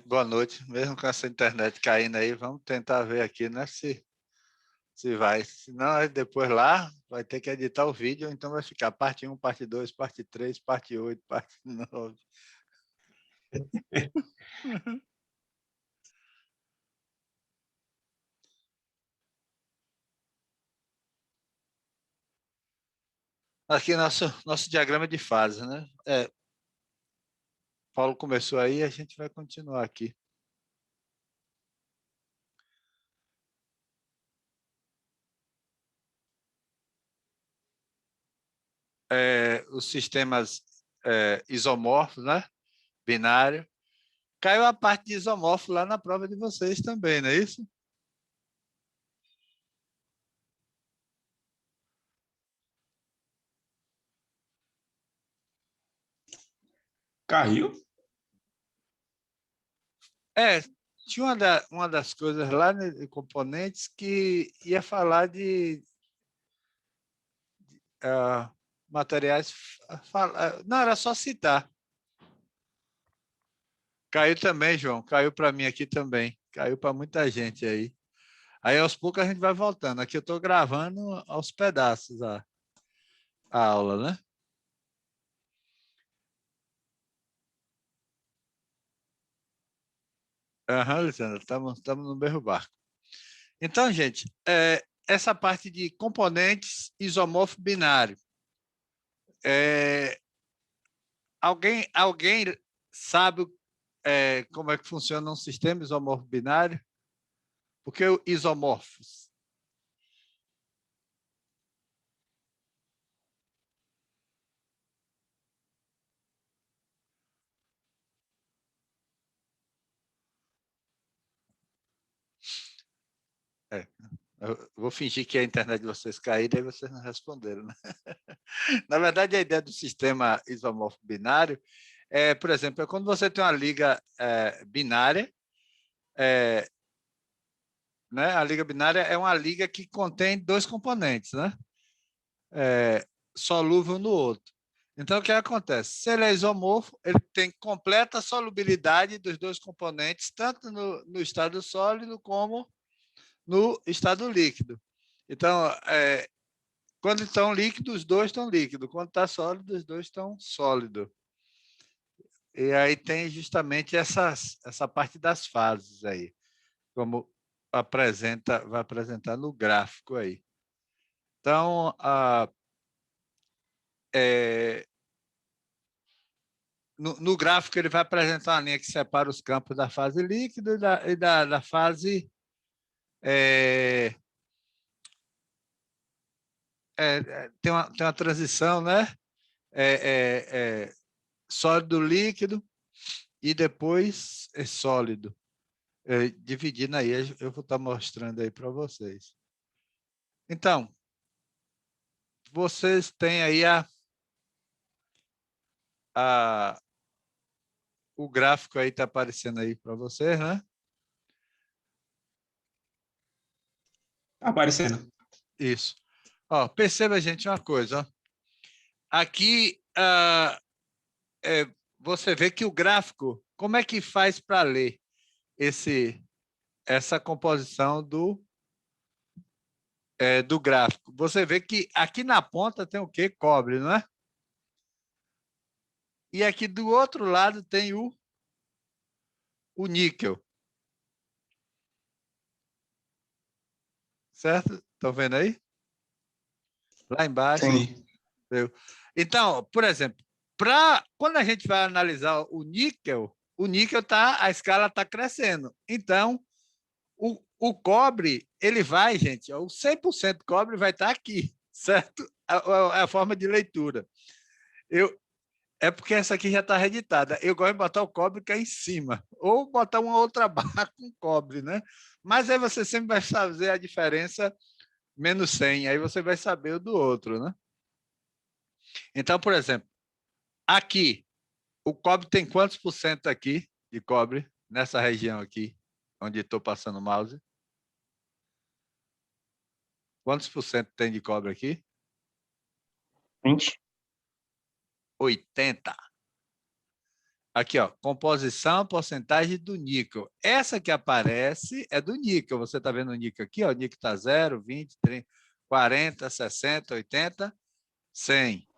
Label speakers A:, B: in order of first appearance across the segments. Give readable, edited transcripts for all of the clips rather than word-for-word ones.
A: Boa noite. Mesmo com essa internet caindo aí, vamos tentar ver aqui, né? Se vai. Se não, aí depois lá vai ter que editar o vídeo, então vai ficar parte 1, parte 2, parte 3, parte 8, parte 9. Aqui nosso diagrama de fase, né? Paulo começou aí, a gente vai continuar aqui. Os sistemas isomorfos, né? Binário. Caiu a parte de isomorfo lá na prova de vocês também, não é isso?
B: Caiu?
A: Tinha uma das coisas lá de componentes que ia falar de materiais. Não, era só citar. Caiu também, João. Caiu para mim aqui também. Caiu para muita gente aí. Aí, aos poucos, a gente vai voltando. Aqui eu estou gravando aos pedaços a aula, né? Aham, Luciana, estamos no mesmo barco. Então, gente, essa parte de componentes isomorfo binário. Alguém sabe como é que funciona um sistema isomorfo binário? Por que isomorfos? Eu vou fingir que a internet de vocês caiu, daí vocês não responderam, né? Na verdade, a ideia do sistema isomorfo binário por exemplo, quando você tem uma liga binária, né? A liga binária é uma liga que contém dois componentes, né? Solúvel no outro. Então, o que acontece? Se ele é isomorfo, ele tem completa solubilidade dos dois componentes, tanto no estado sólido como no estado líquido. Então, quando estão líquidos, os dois estão líquidos. Quando está sólido, os dois estão sólidos. E aí tem justamente essa parte das fases aí, como vai apresentar no gráfico aí. Então, no gráfico ele vai apresentar uma linha que separa os campos da fase líquida e da fase tem uma transição, né? Sólido líquido e depois sólido. Dividindo aí, eu vou estar mostrando aí para vocês. Então, vocês têm aí o gráfico aí está aparecendo aí para vocês, né?
B: Tá aparecendo.
A: Isso. Ó, perceba, gente, uma coisa. Ó. Aqui, você vê que o gráfico, como é que faz para ler essa composição do gráfico? Você vê que aqui na ponta tem o quê? Cobre, não é? E aqui do outro lado tem o níquel. Certo? Estão vendo aí? Lá embaixo.
B: Sim.
A: Então, por exemplo, quando a gente vai analisar o níquel a escala está crescendo. Então, o cobre, ele vai, gente, o 100% cobre vai estar aqui, certo? A forma de leitura. É porque essa aqui já está reeditada. Eu gosto de botar o cobre que é em cima, ou botar uma outra barra com cobre, né? Mas aí você sempre vai fazer a diferença menos 100, aí você vai saber o do outro, né? Então, por exemplo, aqui, o cobre tem quantos por cento aqui de cobre nessa região aqui, onde estou passando o mouse? Quantos por cento tem de cobre aqui?
C: 20.
A: 80. Aqui, ó, composição, porcentagem do níquel. Essa que aparece é do níquel. Você está vendo o níquel aqui? Ó, o níquel está 0, 20, 30, 40, 60, 80, 100.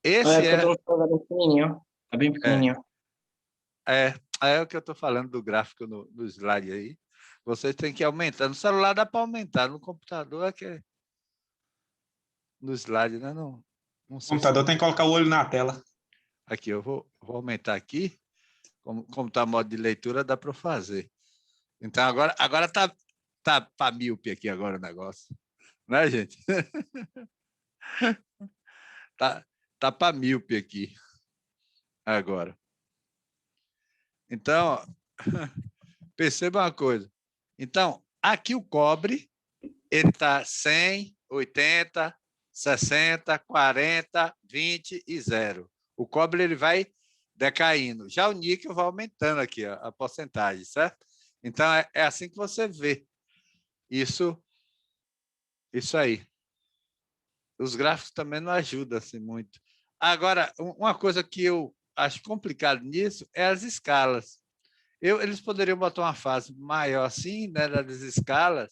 B: É
A: Esse
B: porque eu tô bem pequenininho. Tá bem
A: é,
B: pequenininho.
A: é, é o que eu estou falando do gráfico no slide aí. Vocês têm que aumentar. No celular dá para aumentar, no computador é que no slide, né? Não, não
B: O
A: sei se...
B: computador tem que colocar o olho na tela.
A: Aqui, eu vou aumentar aqui. Como está modo de leitura, dá para fazer. Então, agora tá para míope aqui agora o negócio. Né, gente? tá para míope aqui agora. Então, perceba uma coisa. Então, aqui o cobre, ele está 100, 80, 60, 40, 20 e 0. O cobre ele vai decaindo. Já o níquel vai aumentando aqui a porcentagem, certo? Então, é assim que você vê isso aí. Os gráficos também não ajudam assim, muito. Agora, uma coisa que eu acho complicado nisso é as escalas. Eles poderiam botar uma fase maior assim, né, das escalas,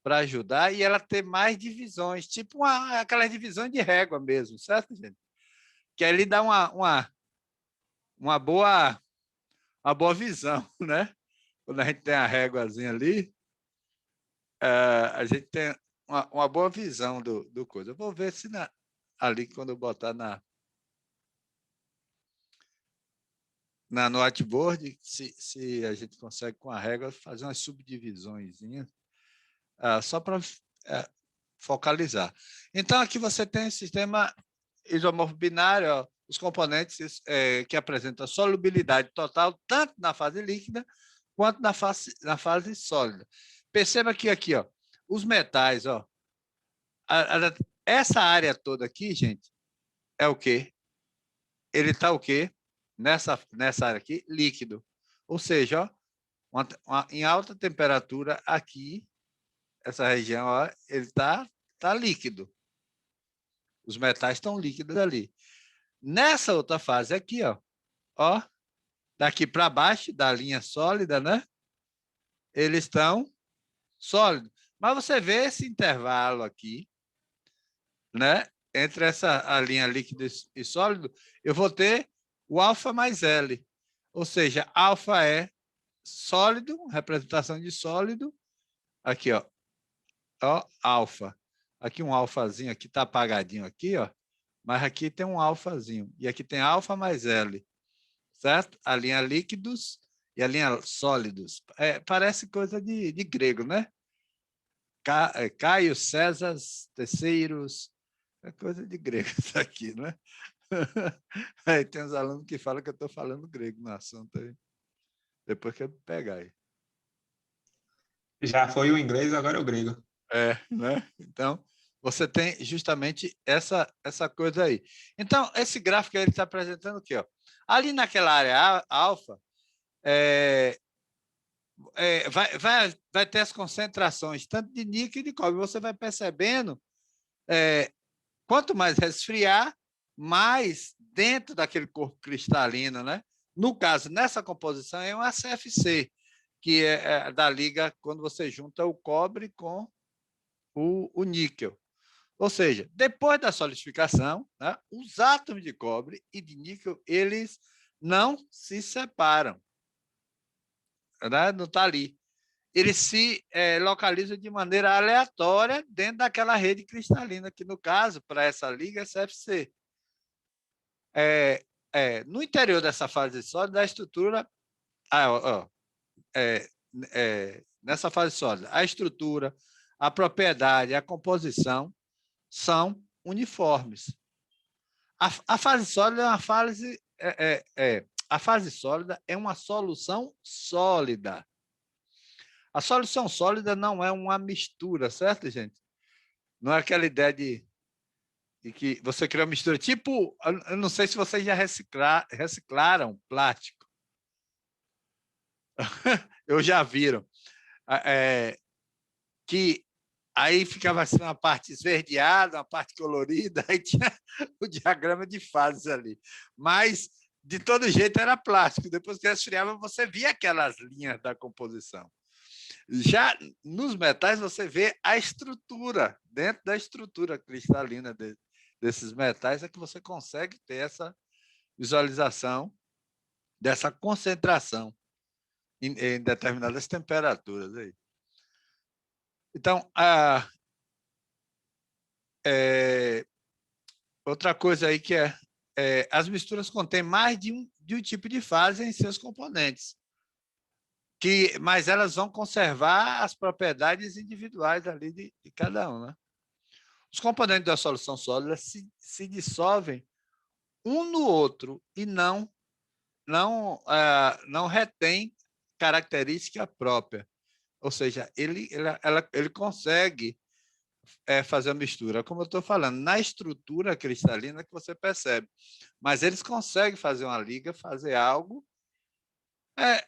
A: para ajudar, e ela ter mais divisões, tipo aquela divisão de régua mesmo, certo, gente? Que aí ele dá uma boa visão, né? Quando a gente tem a réguazinha ali, a gente tem uma boa visão do coisa. Eu vou ver se ali, quando eu botar no whiteboard, se a gente consegue, com a régua, fazer umas subdivisões, só para focalizar. Então, aqui você tem o sistema isomorfo binário, ó, os componentes que apresentam a solubilidade total, tanto na fase líquida quanto na fase sólida. Perceba que aqui, ó, os metais, ó, essa área toda aqui, gente, é o quê? Ele está o quê? Nessa área aqui, líquido. Ou seja, ó, em alta temperatura aqui, essa região, ó, ele tá líquido. Os metais estão líquidos ali. Nessa outra fase aqui, ó, daqui para baixo, da linha sólida, né? Eles estão sólidos. Mas você vê esse intervalo aqui, né? Entre a linha líquido e sólido, eu vou ter o alfa mais L. Ou seja, alfa é sólido, representação de sólido. Aqui, ó, alfa. Aqui um alfazinho, aqui está apagadinho aqui, ó. Mas aqui tem um alfazinho. E aqui tem alfa mais L, certo? A linha líquidos e a linha sólidos. Parece coisa de grego, né? Caio, César, terceiros. É coisa de grego isso aqui, né? Aí tem uns alunos que falam que eu estou falando grego no assunto aí. Depois que eu pegar aí.
B: Já foi o inglês, agora é o grego.
A: Né? Então, você tem justamente essa coisa aí. Então, esse gráfico aí ele está apresentando aqui, ó. Ali naquela área alfa, vai ter as concentrações, tanto de níquel e de cobre. Você vai percebendo, quanto mais resfriar, mais dentro daquele corpo cristalino, né? No caso, nessa composição, é um CFC, que é da liga quando você junta o cobre com o níquel. Ou seja, depois da solidificação, né, os átomos de cobre e de níquel, eles não se separam. Né? Não está ali. Eles se localizam de maneira aleatória dentro daquela rede cristalina, que no caso, para essa liga, é CFC. No interior dessa fase sólida, a estrutura... nessa fase sólida, a estrutura, a propriedade, a composição são uniformes. A fase sólida é uma fase... a fase sólida é uma solução sólida. A solução sólida não é uma mistura, certo, gente? Não é aquela ideia de que você cria uma mistura. Tipo, eu não sei se vocês já reciclaram plástico. Eu já viram. Que aí ficava assim uma parte esverdeada, uma parte colorida, aí tinha o diagrama de fases ali. Mas de todo jeito era plástico. Depois que esfriava, você via aquelas linhas da composição. Já nos metais, você vê a estrutura, dentro da estrutura cristalina desses metais, é que você consegue ter essa visualização dessa concentração em determinadas temperaturas. Aí. Então, outra coisa aí que as misturas contêm mais de um tipo de fase em seus componentes, mas elas vão conservar as propriedades individuais ali de cada um. Né? Os componentes da solução sólida se dissolvem um no outro e não retém característica própria. Ou seja, ele consegue fazer a mistura. Como eu estou falando, na estrutura cristalina que você percebe. Mas eles conseguem fazer uma liga, fazer algo.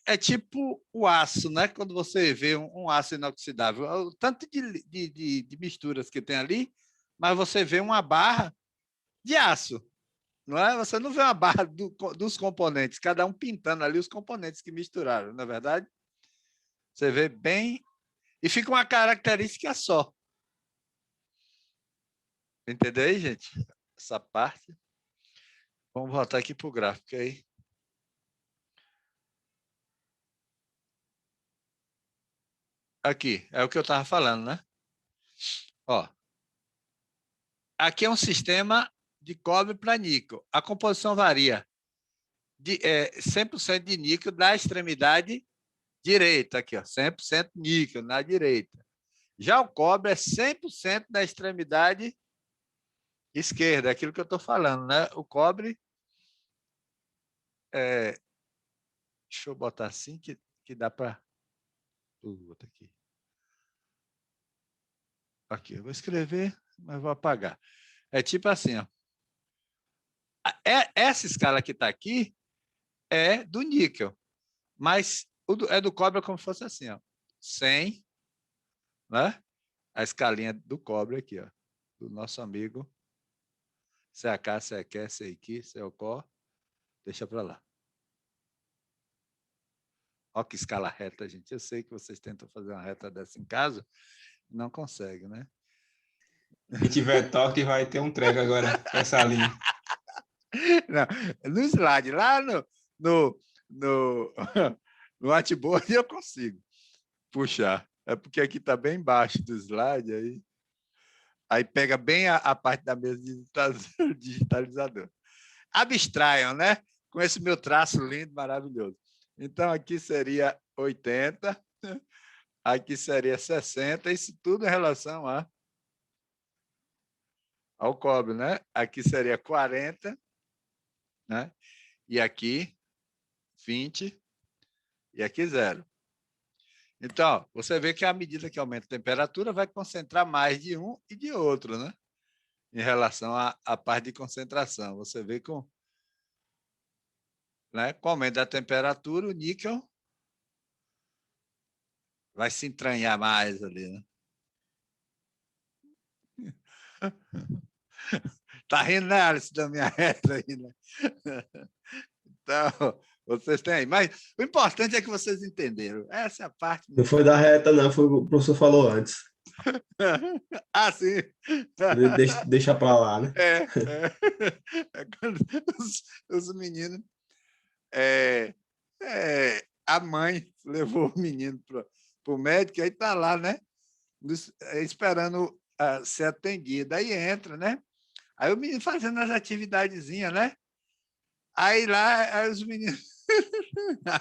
A: É tipo o aço, né? Quando você vê um aço inoxidável, o tanto de misturas que tem ali, mas você vê uma barra de aço. Não é? Você não vê uma barra dos componentes, cada um pintando ali os componentes que misturaram, não é verdade? Você vê bem. E fica uma característica só. Entendeu aí, gente? Essa parte. Vamos voltar aqui para o gráfico aí. Aqui, é o que eu estava falando, né? Ó, aqui é um sistema de cobre para níquel. A composição varia de 100% de níquel da extremidade direita, aqui, ó, 100% níquel na direita. Já o cobre é 100% da extremidade esquerda, é aquilo que eu estou falando, né? O cobre deixa eu botar assim que dá para aqui. Aqui, eu vou escrever, mas vou apagar. É tipo assim, ó. Essa escala que está aqui é do níquel, mas é do cobre como se fosse assim, ó. 100, né? A escalinha do cobre aqui, ó, do nosso amigo CAK, CEQ, CEQ, CEOCO, deixa para lá. Olha que escala reta, gente. Eu sei que vocês tentam fazer uma reta dessa em casa, não conseguem, né?
B: Se tiver toque, vai ter um treco agora com essa linha.
A: Não, no slide, lá no no whiteboard eu consigo puxar. É porque aqui está bem embaixo do slide, aí pega bem a parte da mesa digitalizador. Abstraiam, né? Com esse meu traço lindo, maravilhoso. Então, aqui seria 80, aqui seria 60, isso tudo em relação ao cobre, né? Aqui seria 40, né? E aqui 20, e aqui 0. Então, você vê que à medida que aumenta a temperatura, vai concentrar mais de um e de outro, né? Em relação à parte de concentração. Você vê com o aumento da temperatura, o níquel vai se entranhar mais ali, né? Tá rindo, né, Alice, da minha reta aí, né? Então, vocês têm aí. Mas o importante é que vocês entenderam. Essa é a parte.
C: Não foi da reta, não, foi o que o professor falou antes.
A: Ah, sim.
C: Deixa para lá, né?
A: É quando os meninos. A mãe levou o menino para o médico, aí está lá, né? Esperando ser atendido. Aí entra, né? Aí o menino fazendo as atividadezinhas, né? Aí lá, aí os meninos.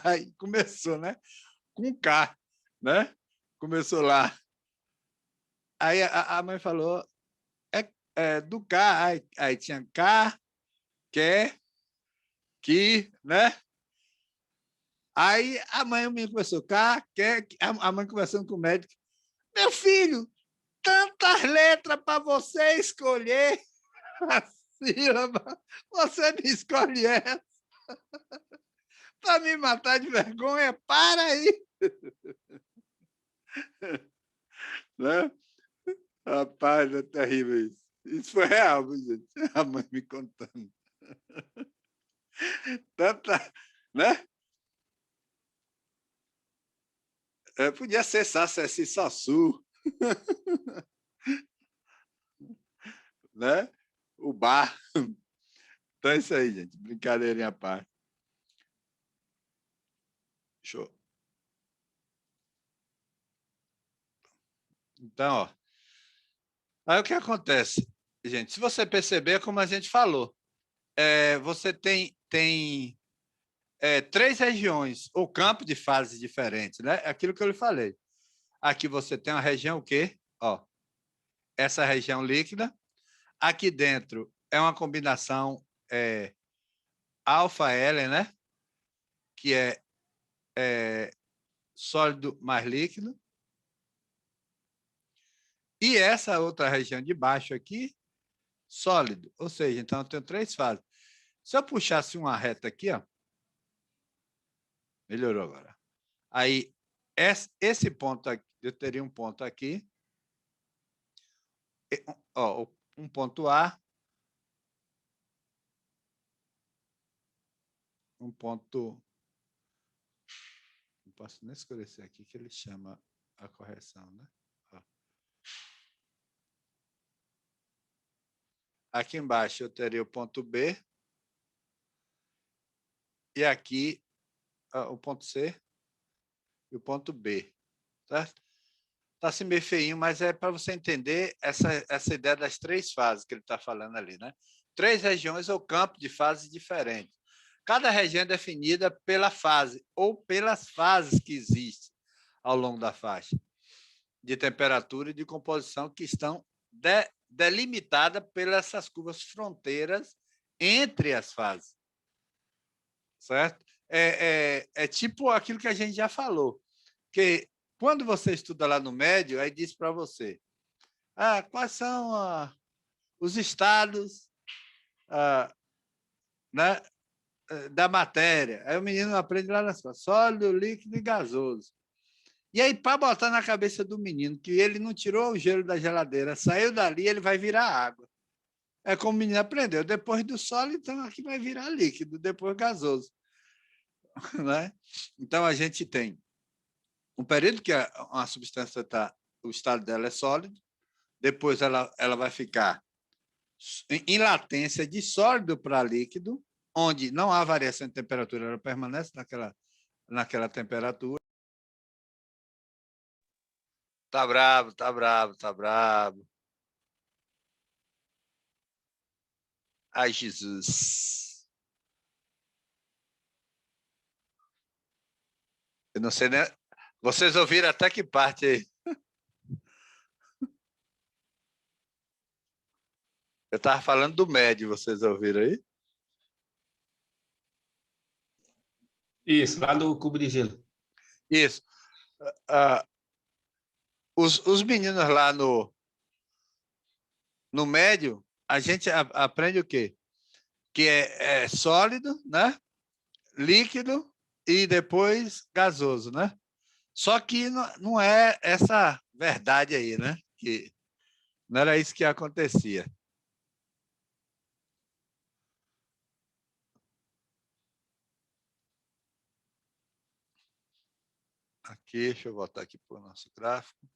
A: Aí começou, né? Com K, né? Começou lá. Aí a mãe falou, do K, aí tinha K, quer, que, né? Aí a mãe começou, K, quer, a mãe conversando com o médico, meu filho, tantas letras para você escolher a sílaba, você me escolhe essa para me matar de vergonha, para aí. Né? Rapaz, é terrível isso. Isso foi real, gente. A mãe me contando. Tanta, né? Podia ser Sacessi Sassu, né? O bar. Então é isso aí, gente. Brincadeirinha à parte. Show. Então, ó. Aí o que acontece, gente? Se você perceber, como a gente falou, você tem três regiões ou campos de fases diferentes, né? Aquilo que eu lhe falei. Aqui você tem uma região o quê? Ó, essa região líquida. Aqui dentro é uma combinação alfa-L, né? Que é sólido mais líquido. E essa outra região de baixo aqui, sólido. Ou seja, então eu tenho três fases. Se eu puxasse uma reta aqui, ó, melhorou agora. Aí, esse ponto aqui, eu teria um ponto aqui, ó, um ponto A, um ponto... Não posso nem escurecer aqui, que ele chama a correção, né? Ó. Aqui embaixo eu teria o ponto B, e aqui o ponto C e o ponto B, certo? Está assim meio feinho, mas é para você entender essa ideia das três fases que ele está falando ali, né? Três regiões ou campos de fases diferentes. Cada região é definida pela fase ou pelas fases que existem ao longo da faixa de temperatura e de composição que estão delimitadas pelas essas curvas fronteiras entre as fases, certo? É tipo aquilo que a gente já falou, que quando você estuda lá no médio, aí diz para você, quais são os estados né, da matéria. Aí o menino aprende lá na escola, sólido, líquido e gasoso. E aí, para botar na cabeça do menino que ele não tirou o gelo da geladeira, saiu dali, ele vai virar água. É como o menino aprendeu. Depois do sólido, então aqui vai virar líquido, depois gasoso. Né? Então, a gente tem um período que uma substância está, o estado dela é sólido, depois ela vai ficar em latência de sólido para líquido, onde não há variação de temperatura, ela permanece naquela temperatura. Tá bravo, tá bravo, tá bravo. Ai, Jesus. Eu não sei nem... Vocês ouviram até que parte aí? Eu estava falando do médio, vocês ouviram aí?
B: Isso, lá do cubo de gelo.
A: Isso. Os meninos lá no médio, a gente aprende o quê? Que é sólido, né? Líquido e depois gasoso, né? Só que não é essa verdade aí, né? Que não era isso que acontecia. Aqui, deixa eu voltar aqui para o nosso gráfico.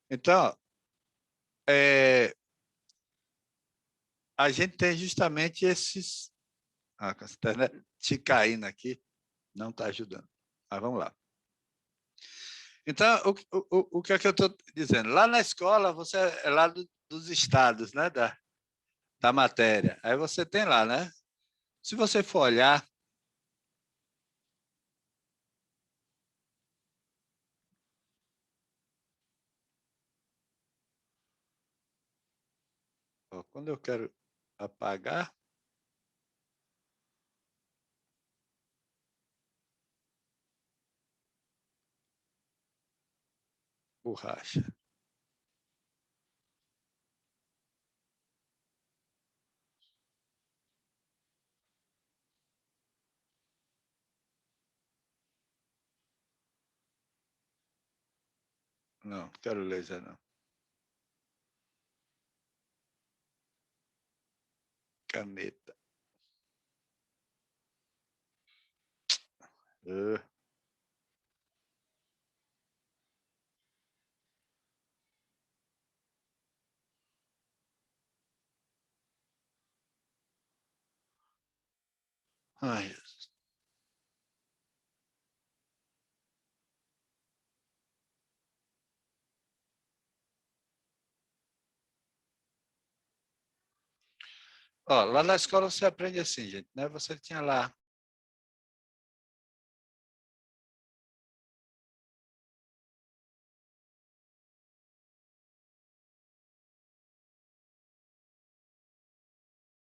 A: Então, a gente tem justamente esses... com essa internet te caindo aqui, não está ajudando. Mas vamos lá. Então, o que é que eu estou dizendo? Lá na escola, você é lá dos estados, né, da matéria. Aí você tem lá, né? Se você for olhar, ó, quando eu quero apagar, borracha. Não quero laser, não. caneta. Ai, Jesus. Ó, lá na escola você aprende assim, gente, né? Você tinha lá